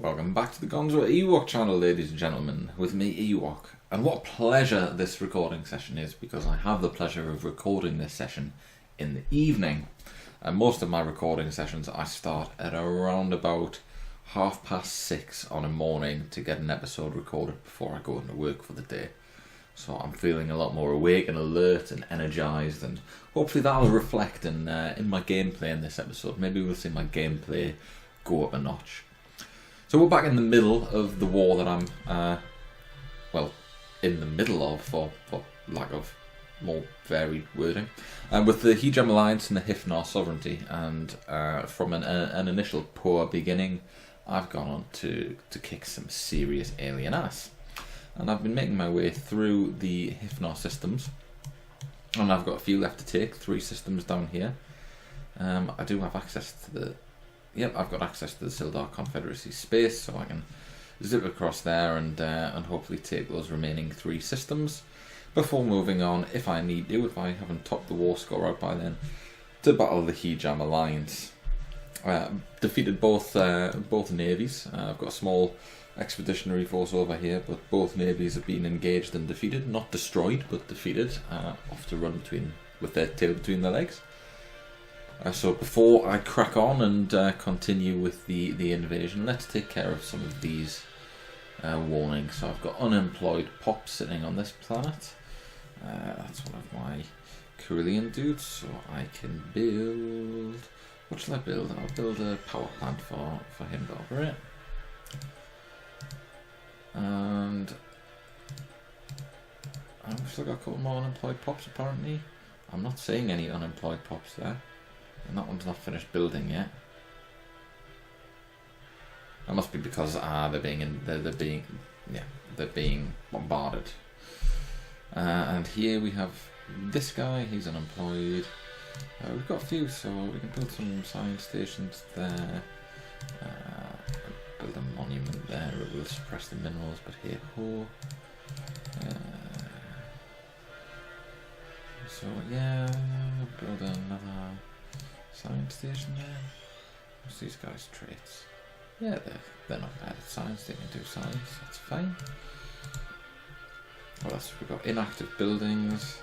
Welcome back to the Gonzo Ewok channel, ladies and gentlemen, with me, Ewok. And what a pleasure this recording session is, because I have the pleasure of recording this session in the evening. And most of my recording sessions I start at around about 6:30 on a morning to get an episode recorded before I go into work for the day. So I'm feeling a lot more awake and alert and energised, and hopefully that'll reflect in my gameplay in this episode. Maybe we'll see my gameplay go up a notch. So we're back in the middle of the war that I'm, in the middle of, for lack of more varied wording, with the Hijam Alliance and the Hifnar Sovereignty, and from an initial poor beginning, I've gone on to kick some serious alien ass. And I've been making my way through the Hifnar systems, and I've got a few left to take, 3 systems down here. I do have access to the... Yep, I've got access to the Sildar Confederacy space, so I can zip across there and hopefully take those remaining 3 systems before moving on, if I need to, if I haven't topped the war score out by then, to battle the Hijam Alliance. Defeated both navies. I've got a small expeditionary force over here, but both navies have been engaged and defeated, not destroyed, but defeated, off to run with their tail between their legs. So before I crack on and continue with the invasion, let's take care of some of these warnings. So I've got unemployed pop sitting on this planet. That's one of my Kirillian dudes, so I can build... What shall I build? I'll build a power plant for him to operate. And I've still got a couple more unemployed pops apparently. I'm not seeing any unemployed pops there. And that one's not finished building yet. That must be because they're being bombarded. And here we have this guy. He's unemployed. We've got a few, so we can build some science stations there. Build a monument there. It will suppress the minerals, but hey ho. So yeah, build another science station there. What's these guys' traits? Yeah, they're not bad at science. They can do science. That's fine. What else have we got? Inactive buildings.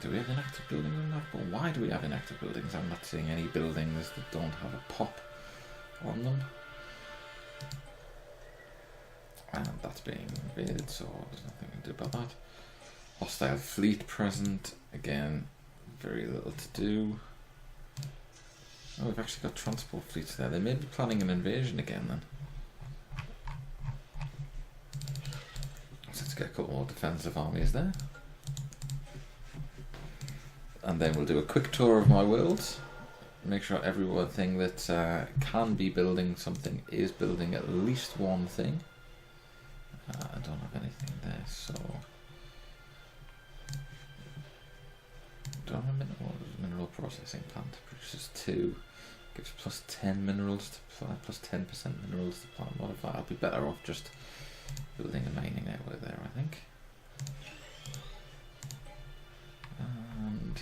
Do we have inactive buildings on that? But why do we have inactive buildings? I'm not seeing any buildings that don't have a pop on them. And that's being invaded, so there's nothing we can do about that. Hostile fleet present. Again, very little to do. Oh, we've actually got transport fleets there. They may be planning an invasion again then. So let's get a couple more defensive armies there. And then we'll do a quick tour of my worlds. Make sure everything that can be building something is building at least one thing. I don't have anything there, so... Don't have a mineral processing plant. Produces 2. Gives plus 10 minerals to plant, plus 10% minerals to plant. Modify. I'll be better off just building a mining network there, I think. And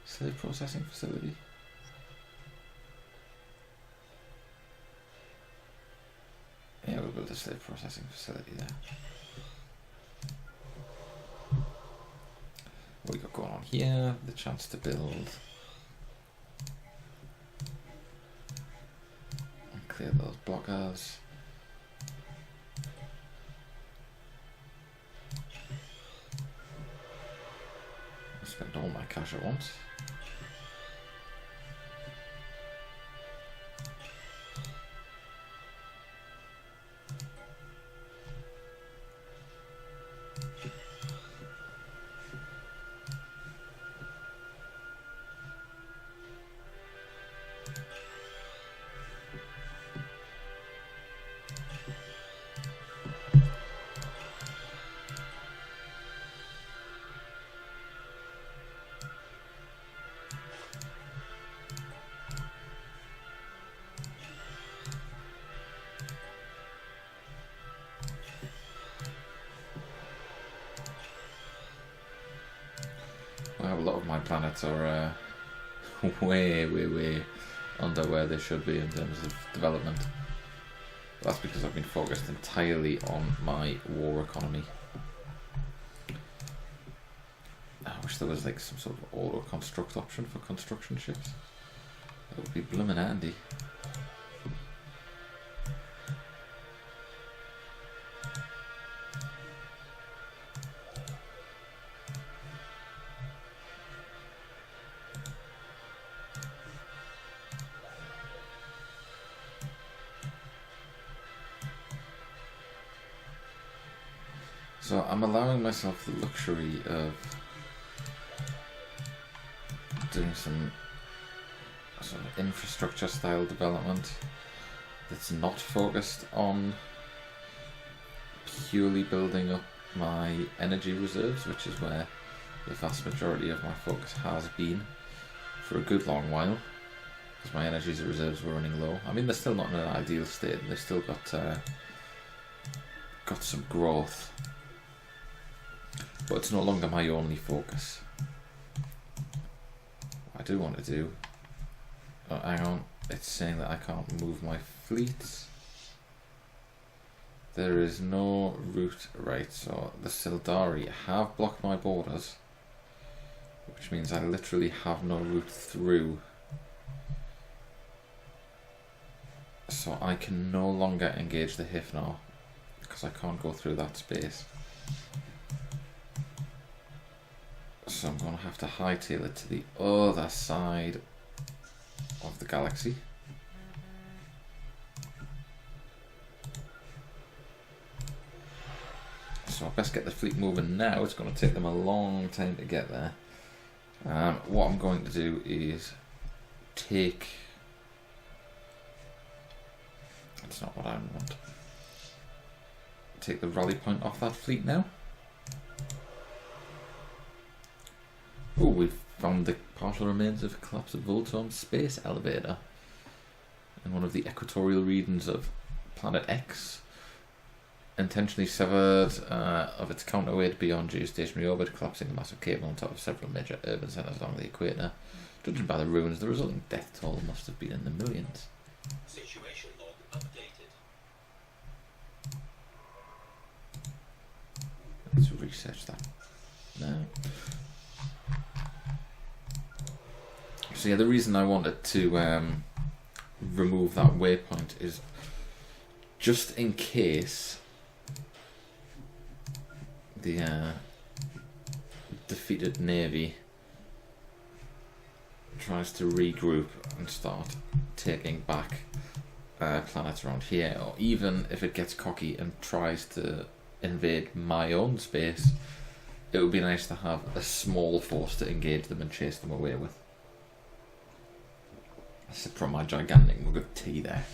slave processing facility. Yeah, we'll build a slave processing facility there. What we got going on here? The chance to build and clear those blockers. I'll spend all my cash at once. A lot of my planets are way under where they should be in terms of development. That's because I've been focused entirely on my war economy. I wish there was like some sort of auto-construct option for construction ships. That would be bloomin' handy. So I'm allowing myself the luxury of doing some sort of infrastructure style development that's not focused on purely building up my energy reserves, which is where the vast majority of my focus has been for a good long while, because my energy reserves were running low. I mean, they're still not in an ideal state. They've still got some growth, but it's no longer my only focus. What I do want to do... Oh, hang on. It's saying that I can't move my fleets. There is no route. Right, so the Sildari have blocked my borders, which means I literally have no route through. So I can no longer engage the Hifnar, because I can't go through that space. So I'm going to have to hightail it to the other side of the galaxy. So I best get the fleet moving now. It's going to take them a long time to get there. What I'm going to do is take... That's not what I want. Take the rally point off that fleet now. Oh, we've found the partial remains of a collapsed Voltorm space elevator in one of the equatorial regions of Planet X. Intentionally severed of its counterweight beyond geostationary orbit, collapsing a massive cable on top of several major urban centres along the equator. Judging by the ruins, the resulting death toll must have been in the millions. Situation log updated. Let's research that now. So yeah, the reason I wanted to remove that waypoint is just in case the defeated navy tries to regroup and start taking back planets around here, or even if it gets cocky and tries to invade my own space, it would be nice to have a small force to engage them and chase them away with. Except from my gigantic mug of tea there.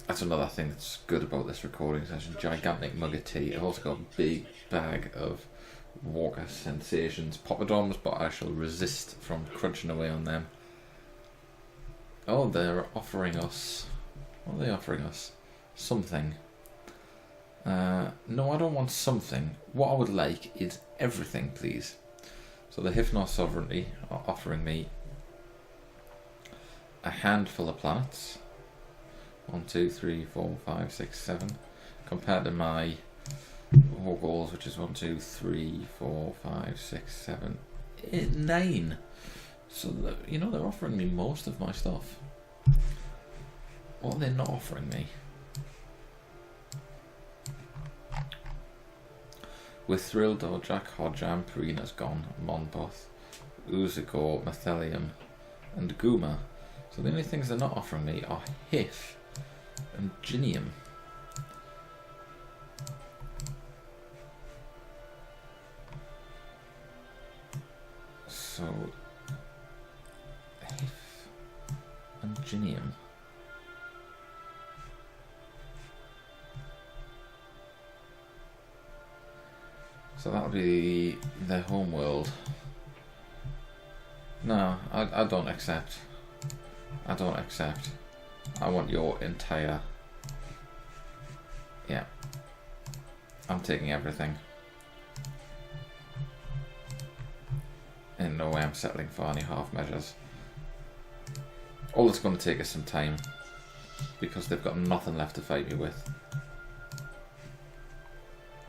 That's another thing that's good about this recording session. Gigantic mug of tea. I've also got a big bag of Walker Sensations Poppadoms, but I shall resist from crunching away on them. Oh, they're offering us... What are they offering us? Something. No, I don't want something. What I would like is everything, please. So the Hifnar Sovereignty are offering me a handful of planets. 1, 2, 3, 4, 5, 6, 7. Compared to my war goals, which is 1, 2, 3, 4, 5, 6, 7, 8, 9. So you know, they're offering me most of my stuff. What are they not offering me? With Thrildor, Jack Hodjam, Perina's gone, Monboth, Uzuko, Mathelium, and Guma. So the only things they're not offering me are Hif and Ginium. So Hif and Ginium. So that'll be their home world. No, I don't accept. I don't accept. I want your entire... Yeah. I'm taking everything. In no way I'm settling for any half measures. All it's going to take is some time, because they've got nothing left to fight me with.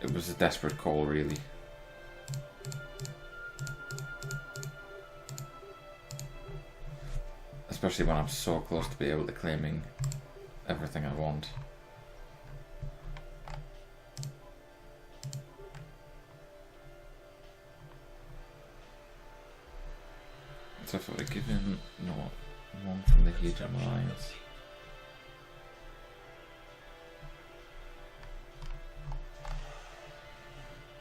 It was a desperate call, really. Especially when I'm so close to be able to claiming everything I want. So if I were given one from the huge alliance.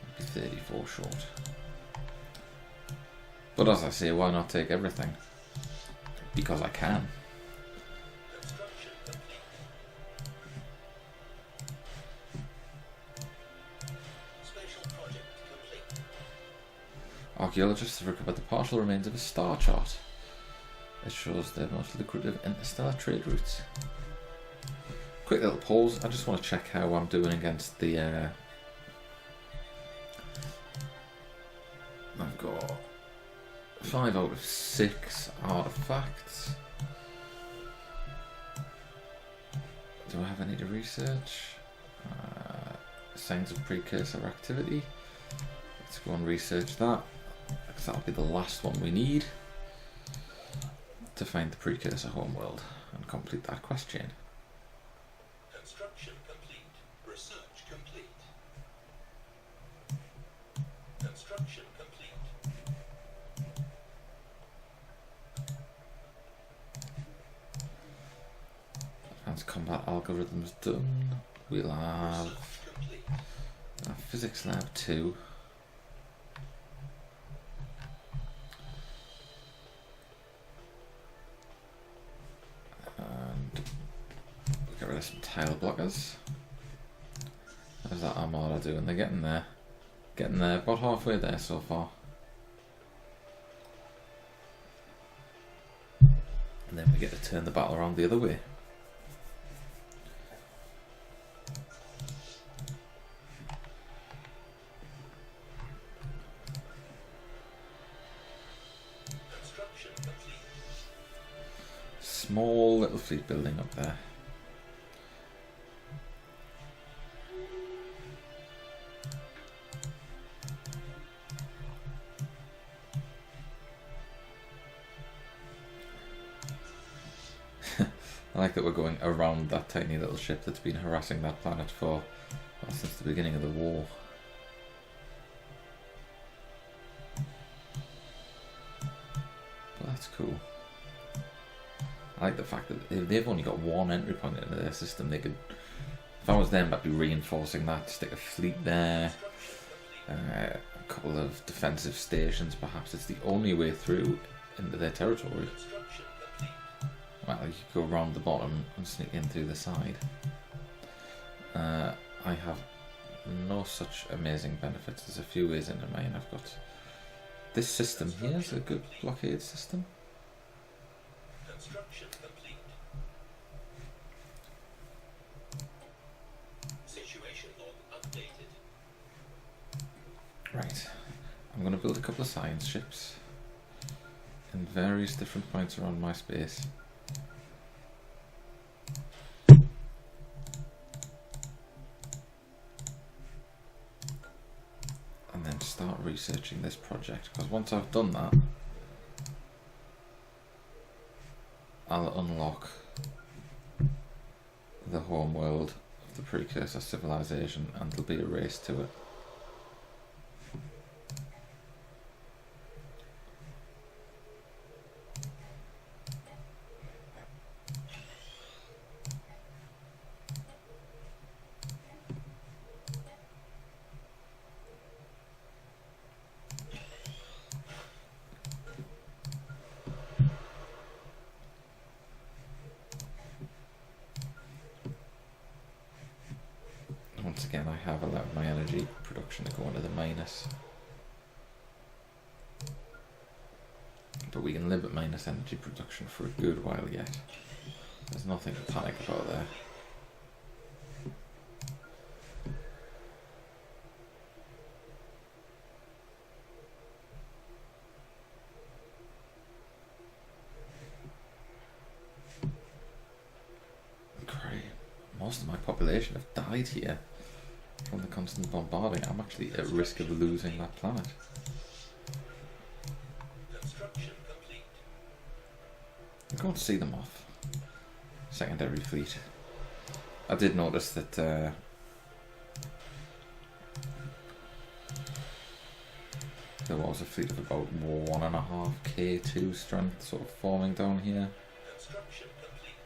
I'd be 34 short. But as I say, why not take everything? Because I can. Archaeologists have recovered the partial remains of a star chart. It shows their most lucrative interstellar trade routes. Quick little pause. I just want to check how I'm doing against the. I've got 5 out of 6 artifacts. Do I have any to research? Signs of precursor activity. Let's go and research that, because that'll be the last one we need to find the precursor homeworld and complete that quest chain. Construction complete. Research complete. Construction complete. Advanced combat algorithms done. We'll have physics lab 2. Get rid of some tile blockers. How's that armada doing? They're getting there. Getting there, about halfway there so far. And then we get to turn the battle around the other way. Small little fleet building up there. I like that we're going around that tiny little ship that's been harassing that planet for since the beginning of the war. But that's cool. I like the fact that they've only got one entry point into their system. They could, if I was them, I'd be reinforcing that, stick a fleet there, a couple of defensive stations perhaps. It's the only way through into their territory. Well, you could go around the bottom and sneak in through the side. I have no such amazing benefits. There's a few ways into mine. I've got this system here is a good blockade system. Construction complete. Situation log updated. Right. I'm going to build a couple of science ships in various different points around my space. And then start researching this project, because once I've done that, I'll unlock the home world of the precursor civilization, and there'll be a race to it. Once again, I have allowed my energy production to go into the minus. But we can live at minus energy production for a good while yet. There's nothing to panic about there. most of my population have died here from the constant bombarding. I'm actually at risk of losing that planet. Construction complete. I'm going to see them off. Secondary fleet. I did notice that there was a fleet of about 1.5 K2 strength sort of forming down here. Construction complete.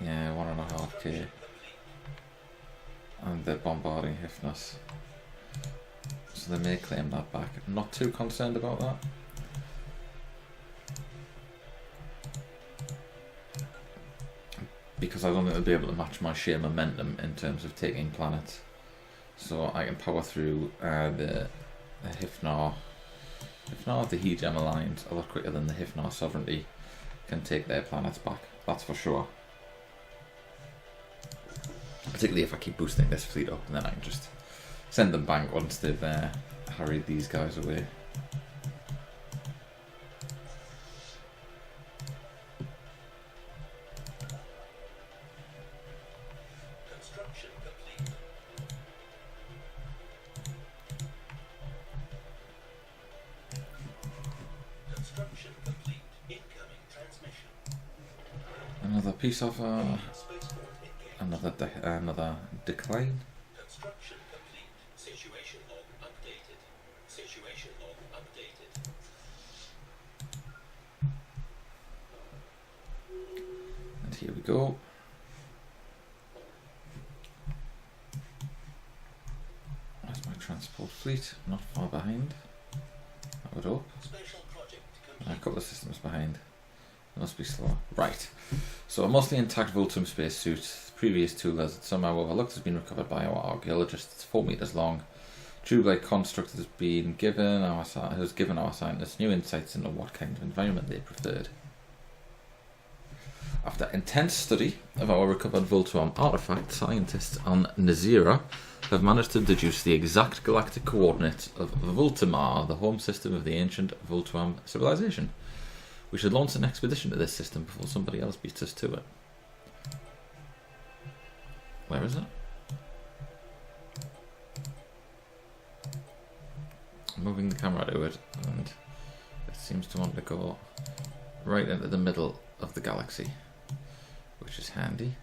Yeah, 1.5 K. And they're bombarding Hyphnos. So they may claim that back. I'm not too concerned about that. Because I don't think they'll be able to match my sheer momentum in terms of taking planets. So I can power through the Hyphnar. Hyphnar, the Hegem Alliance, a lot quicker than the Hyphnar Sovereignty can take their planets back. That's for sure. Particularly if I keep boosting this fleet up, and then I can just send them back once they've harried these guys away. Construction complete. Construction complete. Incoming transmission. Another piece of Spaceport engaged. another decline. Construction complete. Situation log updated. Situation log updated. And here we go. That's my transport fleet, not far behind. I would hope. Special project A complete. couple of systems behind. It must be slower. Right. So a mostly intact Vultum spacesuit. Previous tool as it somehow overlooked has been recovered by our archaeologists. It's 4 meters long. Tube-like construct has given our scientists new insights into what kind of environment they preferred. After intense study of our recovered Vultuam artifact, scientists on Nazira have managed to deduce the exact galactic coordinates of Vultimar, the home system of the ancient Vultuam civilization. We should launch an expedition to this system before somebody else beats us to it. Where is it? I'm moving the camera to it, and it seems to want to go right into the middle of the galaxy, which is handy.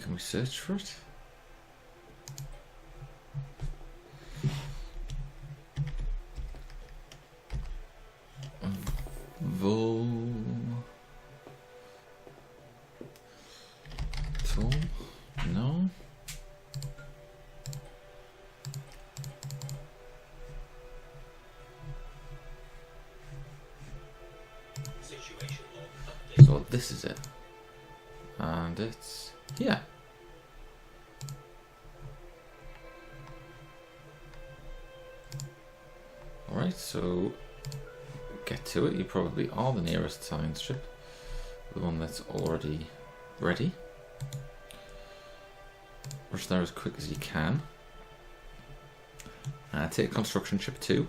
Can we search for it? No. Situation log updated. So this is it, and it's here. All right, so get to it. You probably are the nearest science ship, the one that's already ready. Rush there as quick as you can. Take construction ship 2.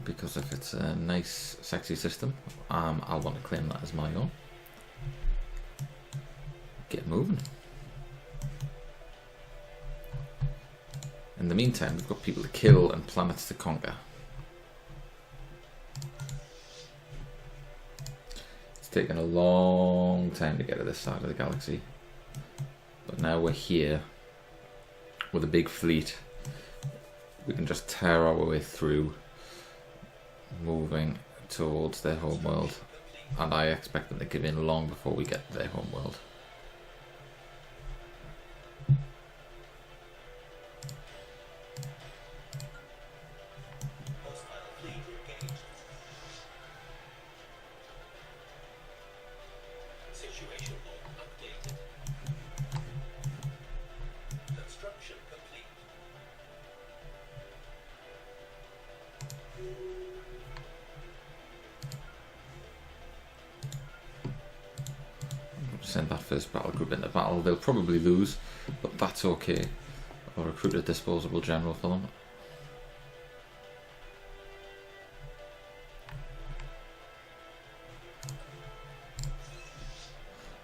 Because if it's a nice, sexy system, I'll want to claim that as my own. Get moving. In the meantime, we've got people to kill and planets to conquer. It's taken a long time to get to this side of the galaxy. But now we're here with a big fleet. We can just tear our way through, moving towards their homeworld. And I expect them to give in long before we get to their homeworld. Hostile fleet engaged. Situation log updated. Construction complete. send that first battle group into battle. They'll probably lose, but that's okay. I'll recruit a disposable general for them.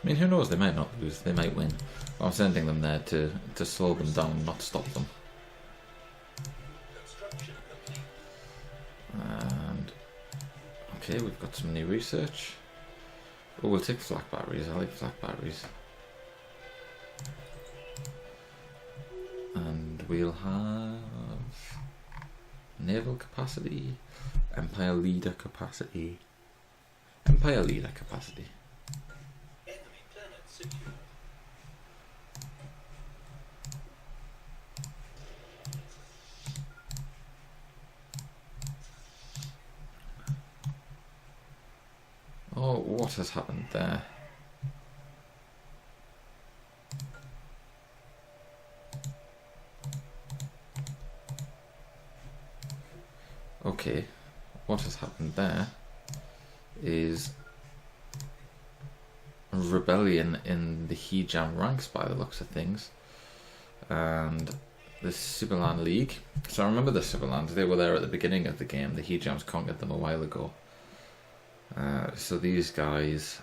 I mean, who knows, they might not lose, they might win. But I'm sending them there to slow them down and not stop them. Construction complete. And okay, we've got some new research. Oh, we'll take flak batteries. I like flak batteries. And we'll have naval capacity, empire leader capacity, empire leader capacity. Enemy planet secure. Oh, what has happened there? Okay, what has happened there is a rebellion in the Hijam ranks by the looks of things, and the Sibilan League. So I remember the Sibilans, they were there at the beginning of the game. The Hijams conquered them a while ago. So these guys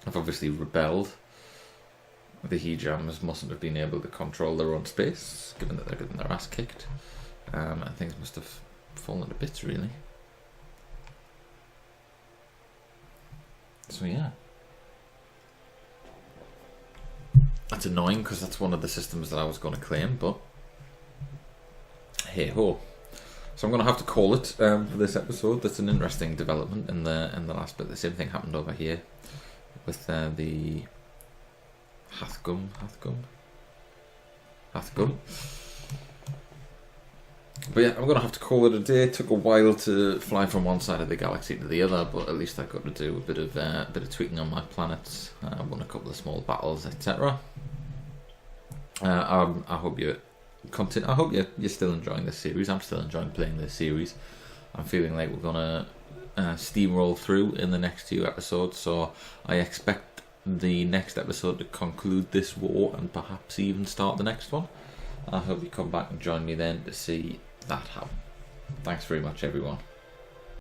have obviously rebelled. The Hijams mustn't have been able to control their own space, given that they're getting their ass kicked. And things must have fallen to bits, really. So yeah. That's annoying, because that's one of the systems that I was going to claim, but hey ho. So I'm going to have to call it for this episode. That's an interesting development in the last bit. The same thing happened over here with the Hathgum. But yeah, I'm going to have to call it a day. It took a while to fly from one side of the galaxy to the other, but at least I got to do a bit of tweaking on my planets. I won a couple of small battles, etc. I hope you continue. I hope you're still enjoying this series. I'm still enjoying playing this series. I'm feeling like we're gonna steamroll through in the next few episodes. So I expect the next episode to conclude this war and perhaps even start the next one. I hope you come back and join me then to see that happen. Thanks very much, everyone.